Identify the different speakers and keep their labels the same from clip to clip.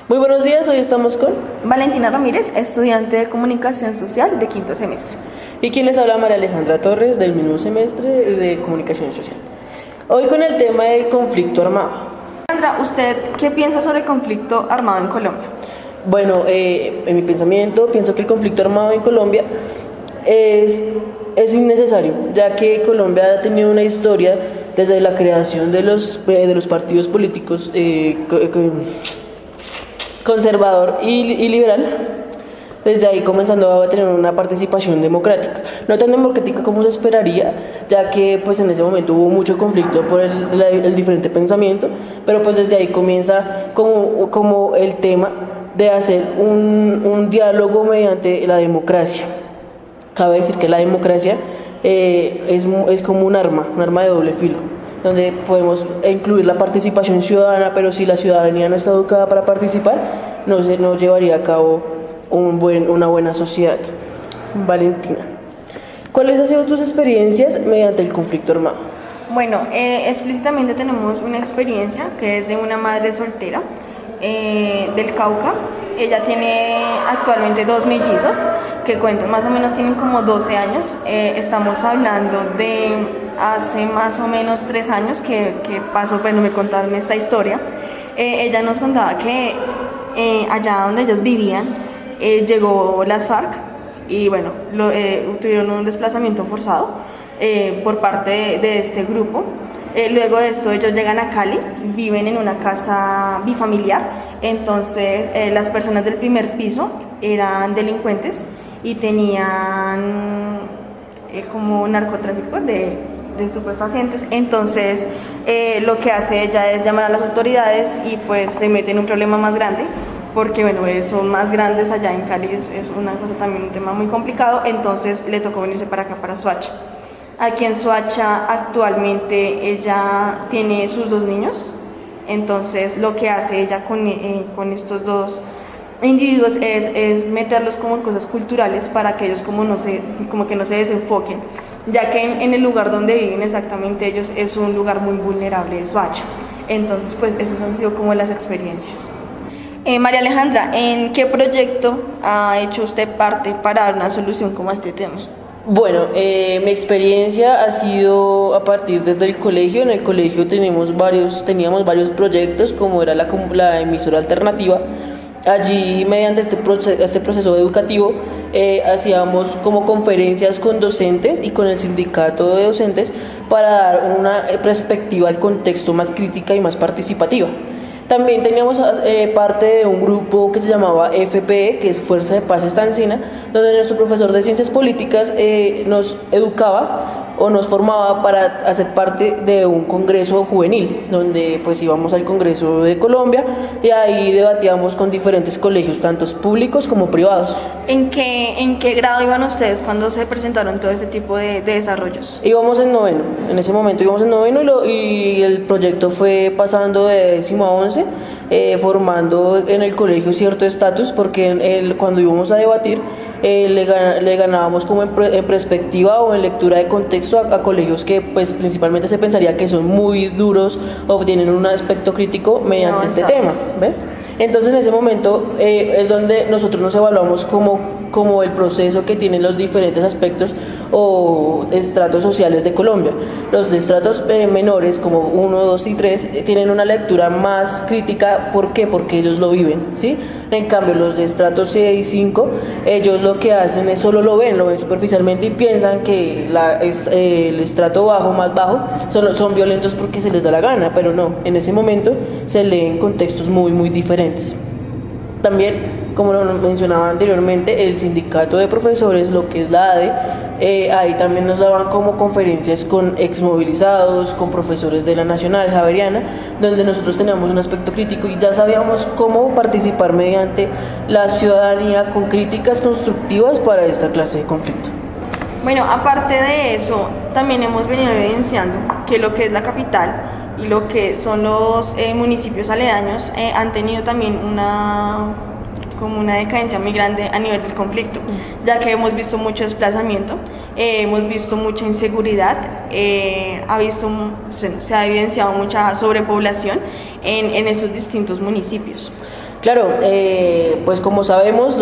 Speaker 1: Muy buenos días, hoy estamos con...
Speaker 2: Valentina Ramírez, estudiante de Comunicación Social de quinto semestre.
Speaker 1: Y quien les habla, María Alejandra Torres, del mismo semestre de Comunicación Social. Hoy con el tema de conflicto armado.
Speaker 2: Alejandra, ¿usted qué piensa sobre el conflicto armado en Colombia?
Speaker 1: Bueno, en mi pensamiento, pienso que el conflicto armado en Colombia es innecesario, ya que Colombia ha tenido una historia desde la creación de los partidos políticos conservador y liberal, desde ahí comenzando a tener una participación democrática, no tan democrática como se esperaría, ya que pues en ese momento hubo mucho conflicto por el diferente pensamiento, pero pues desde ahí comienza como el tema de hacer un diálogo mediante la democracia. Cabe decir que la democracia es como un arma de doble filo, donde podemos incluir la participación ciudadana, pero si la ciudadanía no está educada para participar, no llevaría a cabo una buena sociedad. Valentina, ¿cuáles han sido tus experiencias mediante el conflicto armado?
Speaker 2: Bueno, explícitamente tenemos una experiencia que es de una madre soltera del Cauca. Ella tiene actualmente 2 mellizos que cuentan, más o menos tienen como 12 años. Estamos hablando de hace más o menos 3 años que pasó, bueno, me contaron esta historia. Ella nos contaba que allá donde ellos vivían llegó las FARC y bueno, tuvieron un desplazamiento forzado por parte de este grupo. Luego de esto ellos llegan a Cali, viven en una casa bifamiliar, entonces las personas del primer piso eran delincuentes y tenían como narcotráfico de estupefacientes. Entonces lo que hace ella es llamar a las autoridades y pues se mete en un problema más grande, porque bueno, son más grandes allá en Cali, es una cosa también, un tema muy complicado. Entonces le tocó venirse para acá, para Soacha. Aquí en Soacha actualmente ella tiene sus 2 niños, entonces lo que hace ella con estos 2 individuos es meterlos como en cosas culturales para que ellos como que no se desenfoquen, ya que en el lugar donde viven exactamente ellos es un lugar muy vulnerable de Soacha. Entonces pues esos han sido como las experiencias. María Alejandra, ¿en qué proyecto ha hecho usted parte para dar una solución como a este tema?
Speaker 1: Bueno, mi experiencia ha sido a partir desde el colegio. En el colegio teníamos varios proyectos, como era la emisora alternativa. Allí, mediante este proceso educativo, hacíamos como conferencias con docentes y con el sindicato de docentes para dar una perspectiva al contexto más crítica y más participativa. También teníamos parte de un grupo que se llamaba FPE, que es Fuerza de Paz Estancina, donde nuestro profesor de Ciencias Políticas nos educaba o nos formaba para hacer parte de un congreso juvenil, donde pues íbamos al Congreso de Colombia y ahí debatíamos con diferentes colegios, tanto públicos como privados.
Speaker 2: ¿En qué grado iban ustedes cuando se presentaron todo ese tipo de desarrollos?
Speaker 1: Íbamos en noveno, en ese momento íbamos en noveno y el proyecto fue pasando de 10º a 11, formando en el colegio cierto estatus, porque cuando íbamos a debatir le ganábamos como en perspectiva o en lectura de contexto a colegios que pues principalmente se pensaría que son muy duros o tienen un aspecto crítico mediante este tema, ¿ve? Entonces en ese momento es donde nosotros nos evaluamos como el proceso que tienen los diferentes aspectos o estratos sociales de Colombia. Los de estratos menores, como 1, 2 y 3, tienen una lectura más crítica. ¿Por qué? Porque ellos lo viven, ¿sí? En cambio, los de estratos 6 y 5, ellos lo que hacen es solo lo ven superficialmente y piensan que el estrato bajo, más bajo, son violentos porque se les da la gana, pero no, en ese momento se leen contextos muy, muy diferentes. También, como lo mencionaba anteriormente, el sindicato de profesores, lo que es la ADE, ahí también nos daban como conferencias con exmovilizados, con profesores de la Nacional Javeriana, donde nosotros teníamos un aspecto crítico y ya sabíamos cómo participar mediante la ciudadanía con críticas constructivas para esta clase de conflicto.
Speaker 2: Bueno, aparte de eso, también hemos venido evidenciando que lo que es la capital y lo que son los municipios aledaños han tenido también una decadencia muy grande a nivel del conflicto, ya que hemos visto mucho desplazamiento, hemos visto mucha inseguridad, se ha evidenciado mucha sobrepoblación en estos distintos municipios.
Speaker 1: Claro, pues como sabemos,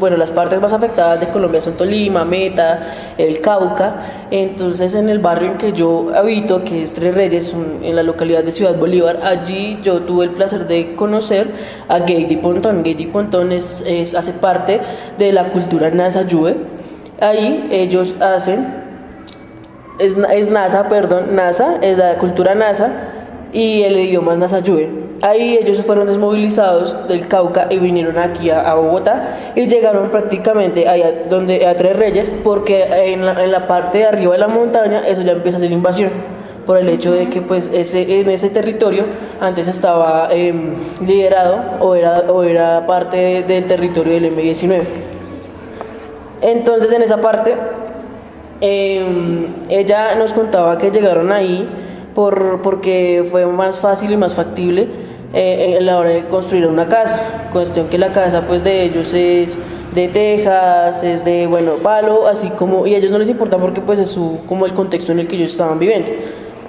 Speaker 1: bueno, las partes más afectadas de Colombia son Tolima, Meta, el Cauca. Entonces, en el barrio en que yo habito, que es Tres Reyes, en la localidad de Ciudad Bolívar, allí yo tuve el placer de conocer a Gady Pontón. Gady Pontón hace parte de la cultura Nasa Yue. Ahí ellos es Nasa, perdón, Nasa, es la cultura Nasa y el idioma es Nasa Yue. Ahí ellos fueron desmovilizados del Cauca y vinieron aquí a Bogotá y llegaron prácticamente allá a Tres Reyes, porque en la parte de arriba de la montaña eso ya empieza a ser invasión, por el hecho de que pues en ese territorio antes estaba liderado o era parte del territorio del M-19. Entonces en esa parte ella nos contaba que llegaron ahí porque fue más fácil y más factible a la hora de construir una casa. Cuestión que la casa pues de ellos es de tejas, es de palo, así como, y a ellos no les importa porque pues es como el contexto en el que ellos estaban viviendo.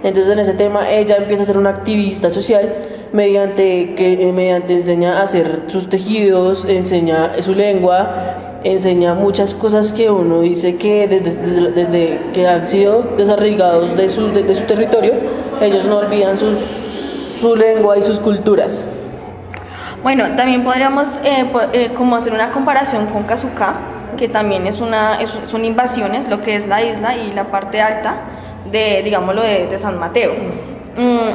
Speaker 1: Entonces en ese tema ella empieza a ser una activista social mediante enseña a hacer sus tejidos, enseña su lengua, enseña muchas cosas que uno dice que desde que han sido desarraigados de su territorio, ellos no olvidan su lengua y sus culturas.
Speaker 2: Bueno, también podríamos como hacer una comparación con Casucá, que también son invasiones, lo que es la isla y la parte alta digámoslo, de San Mateo.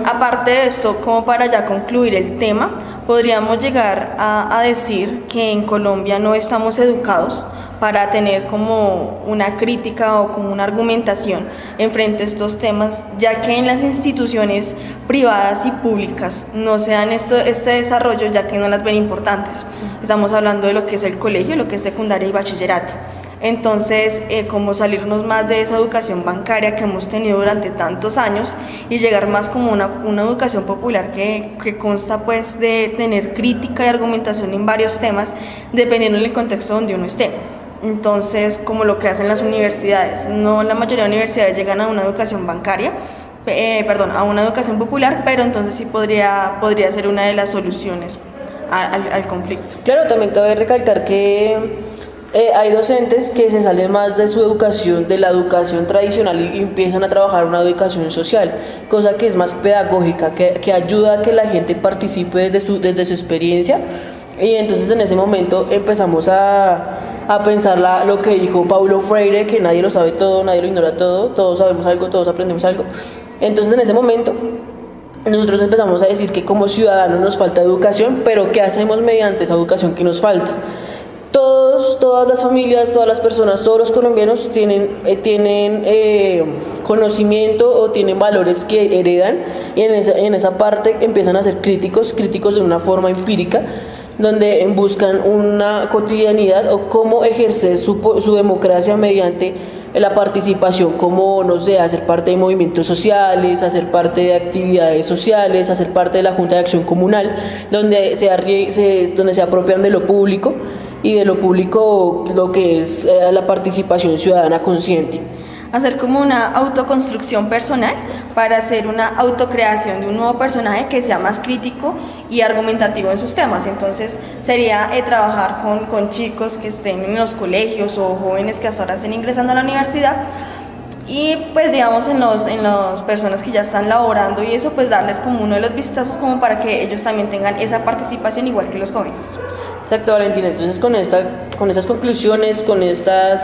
Speaker 2: Aparte de esto, como para ya concluir el tema, podríamos llegar a decir que en Colombia no estamos educados para tener como una crítica o como una argumentación en frente a estos temas, ya que en las instituciones privadas y públicas no se dan este desarrollo, ya que no las ven importantes. Estamos hablando de lo que es el colegio, lo que es secundaria y bachillerato. Entonces, como salirnos más de esa educación bancaria que hemos tenido durante tantos años y llegar más como una educación popular que consta pues de tener crítica y argumentación en varios temas, dependiendo del contexto donde uno esté. Entonces, como lo que hacen las universidades, no la mayoría de universidades llegan a una educación bancaria, a una educación popular, pero entonces sí podría ser una de las soluciones al conflicto.
Speaker 1: Claro, también cabe recalcar que hay docentes que se salen más de su educación, de la educación tradicional, y empiezan a trabajar una educación social, cosa que es más pedagógica, que ayuda a que la gente participe desde su experiencia. Y entonces en ese momento empezamos a pensar lo que dijo Paulo Freire, que nadie lo sabe todo, nadie lo ignora todo, todos sabemos algo, todos aprendemos algo. Entonces en ese momento nosotros empezamos a decir que como ciudadanos nos falta educación, pero ¿qué hacemos mediante esa educación que nos falta? Todas las familias, todas las personas, todos los colombianos tienen conocimiento o tienen valores que heredan, y en esa parte empiezan a ser críticos de una forma empírica, donde buscan una cotidianidad o cómo ejercer su democracia mediante la participación, como, no sé, hacer parte de movimientos sociales, hacer parte de actividades sociales, hacer parte de la Junta de Acción Comunal, donde se apropian de lo público, y de lo público lo que es la participación ciudadana consciente.
Speaker 2: Hacer como una autoconstrucción personal para hacer una autocreación de un nuevo personaje que sea más crítico y argumentativo en sus temas. Entonces sería trabajar con chicos que estén en los colegios o jóvenes que hasta ahora estén ingresando a la universidad, y pues digamos en las personas que ya están laborando y eso, pues darles como uno de los vistazos como para que ellos también tengan esa participación igual que los jóvenes.
Speaker 1: Exacto, Valentina. Entonces con estas conclusiones, con estas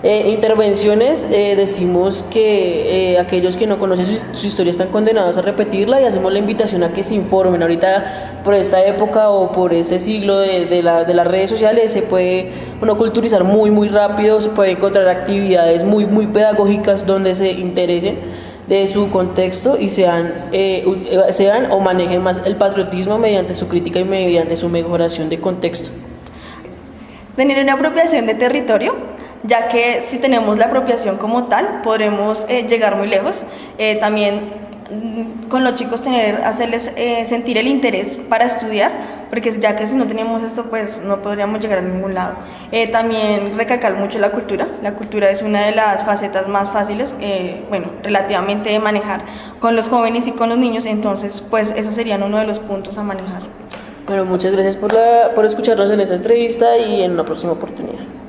Speaker 1: intervenciones, decimos que aquellos que no conocen su historia están condenados a repetirla, y hacemos la invitación a que se informen. Ahorita, por esta época o por ese siglo de las redes sociales, se puede uno culturizar muy muy rápido, se puede encontrar actividades muy muy pedagógicas donde se interesen de su contexto y sean o manejen más el patriotismo mediante su crítica y mediante su mejoración de contexto.
Speaker 2: Tener una apropiación de territorio, ya que si tenemos la apropiación como tal, podremos llegar muy lejos. También con los chicos hacerles sentir el interés para estudiar, porque ya que si no tenemos esto, pues no podríamos llegar a ningún lado. También recalcar mucho la cultura es una de las facetas más fáciles, relativamente de manejar con los jóvenes y con los niños, entonces pues esos serían uno de los puntos a manejar.
Speaker 1: Bueno, muchas gracias por escucharnos en esta entrevista y en una próxima oportunidad.